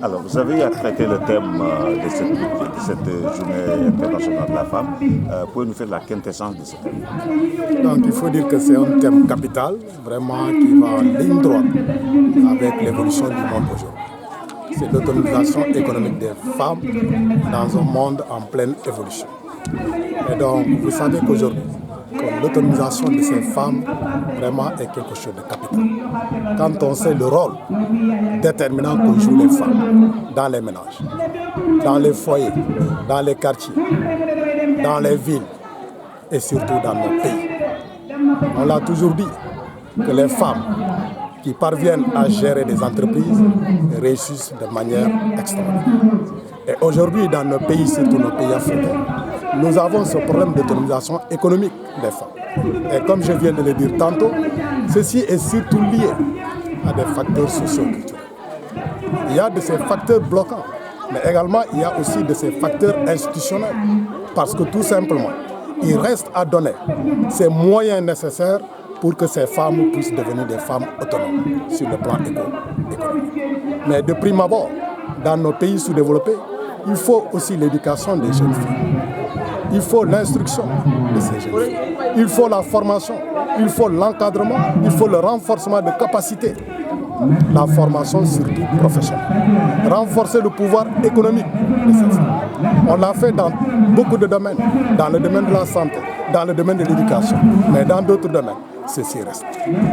Alors, vous avez traité le thème de cette journée internationale de la femme. Pouvez-vous nous faire la quintessence de ce thème? Donc, il faut dire que c'est un thème capital, vraiment qui va en ligne droite avec l'évolution du monde aujourd'hui. C'est l'autonomisation économique des femmes dans un monde en pleine évolution. Et donc, vous savez qu'aujourd'hui, l'autonomisation de ces femmes vraiment est quelque chose de capital. Quand on sait le rôle déterminant que jouent les femmes dans les ménages, dans les foyers, dans les quartiers, dans les villes et surtout dans nos pays. On l'a toujours dit que les femmes qui parviennent à gérer des entreprises réussissent de manière extraordinaire. Et aujourd'hui, dans nos pays, surtout nos pays africains, nous avons ce problème d'autonomisation économique des femmes. Et comme je viens de le dire tantôt, ceci est surtout lié à des facteurs socio-culturels. Il y a de ces facteurs bloquants, mais également il y a aussi de ces facteurs institutionnels. Parce que tout simplement, il reste à donner ces moyens nécessaires pour que ces femmes puissent devenir des femmes autonomes sur le plan économique. Mais de prime abord, dans nos pays sous-développés, il faut aussi l'éducation des jeunes filles. Il faut l'instruction de ces jeunes filles. Il faut la formation, il faut l'encadrement, il faut le renforcement de capacités. La formation surtout professionnelle. Renforcer le pouvoir économique de ces femmes. On l'a fait dans beaucoup de domaines, dans le domaine de la santé, dans le domaine de l'éducation, mais dans d'autres domaines, ceci reste.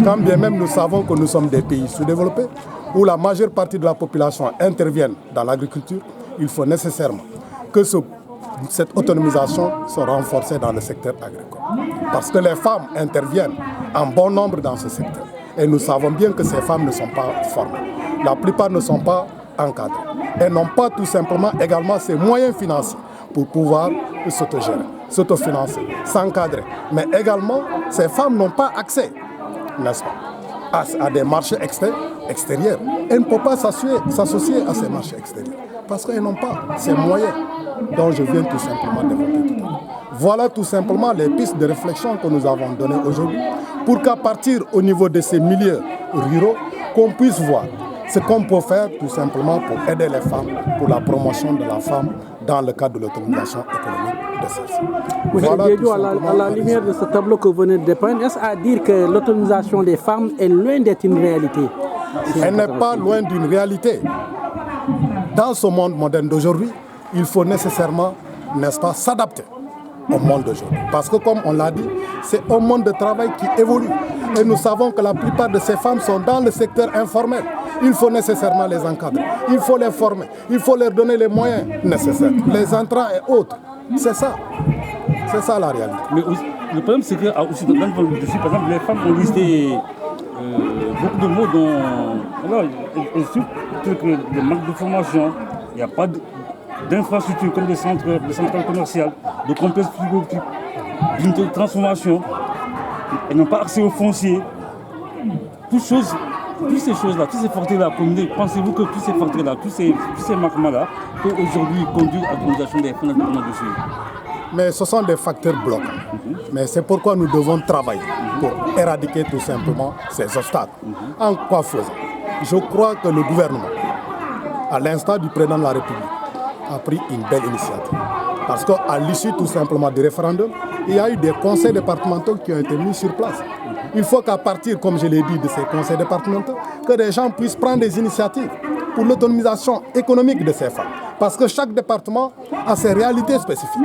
Quand bien même nous savons que nous sommes des pays sous-développés, où la majeure partie de la population intervient dans l'agriculture, il faut nécessairement que cette autonomisation soit renforcée dans le secteur agricole. Parce que les femmes interviennent en bon nombre dans ce secteur. Et nous savons bien que ces femmes ne sont pas formées. La plupart ne sont pas encadrées. Elles n'ont pas tout simplement également ces moyens financiers pour pouvoir s'autogérer, s'autofinancer, s'encadrer. Mais également, ces femmes n'ont pas accès, n'est-ce pas, à des marchés extérieurs. Elles ne peuvent pas s'associer à ces marchés extérieurs parce qu'elles n'ont pas ces moyens dont je viens tout simplement développer tout à l'heure. Voilà tout simplement les pistes de réflexion que nous avons données aujourd'hui pour qu'à partir au niveau de ces milieux ruraux, qu'on puisse voir ce qu'on peut faire tout simplement pour aider les femmes, pour la promotion de la femme dans le cadre de l'autonomisation économique de celle-ci. Voilà à la lumière de ce tableau que vous venez de dépeindre, est-ce à dire que l'autonomisation des femmes est loin d'être une réalité? Elle n'est pas loin d'une réalité. Dans ce monde moderne d'aujourd'hui, il faut nécessairement, n'est-ce pas, s'adapter au monde d'aujourd'hui. Parce que comme on l'a dit, c'est un monde de travail qui évolue. Et nous savons que la plupart de ces femmes sont dans le secteur informel. Il faut nécessairement les encadrer, il faut les former, il faut leur donner les moyens nécessaires, les entrants et autres. C'est ça la réalité. Mais le problème, c'est que aussi dans le dessus, par exemple, les femmes ont listé beaucoup de mots dont elles souffrent que le manque de formation, il n'y a pas d'infrastructures comme des centrales commerciales, de complexes frigorifiques, d'unités de transformation. Elles n'ont pas accès aux fonciers. Toutes ces choses-là, tous ces facteurs-là, pensez-vous que tous ces facteurs-là, tous ces manquements-là peuvent aujourd'hui conduire à l'autonomisation des femmes dans le dessus? Mais ce sont des facteurs bloquants. Mais c'est pourquoi nous devons travailler pour éradiquer tout simplement ces obstacles. En quoi faisant? Je crois que le gouvernement, à l'instar du président de la République, a pris une belle initiative. Parce qu'à l'issue tout simplement du référendum, il y a eu des conseils départementaux qui ont été mis sur place. Il faut qu'à partir, comme je l'ai dit, de ces conseils départementaux, que des gens puissent prendre des initiatives pour l'autonomisation économique de ces femmes. Parce que chaque département a ses réalités spécifiques.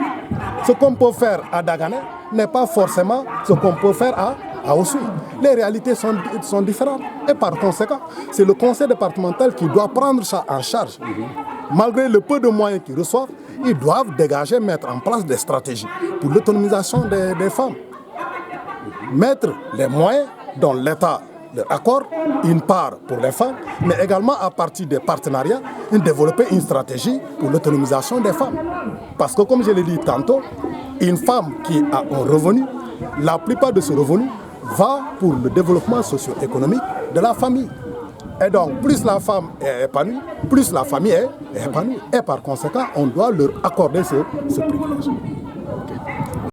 Ce qu'on peut faire à Dagané n'est pas forcément ce qu'on peut faire à Oussouye. Les réalités sont différentes. Et par conséquent, c'est le conseil départemental qui doit prendre ça en charge. Malgré le peu de moyens qu'ils reçoivent, ils doivent dégager, mettre en place des stratégies pour l'autonomisation des femmes. Mettre les moyens dont l'État leur accorde, une part pour les femmes, mais également à partir des partenariats, développer une stratégie pour l'autonomisation des femmes. Parce que comme je l'ai dit tantôt, une femme qui a un revenu, la plupart de ce revenu va pour le développement socio-économique de la famille. Et donc, plus la femme est épanouie, plus la famille est épanouie. Et par conséquent, on doit leur accorder ce privilège.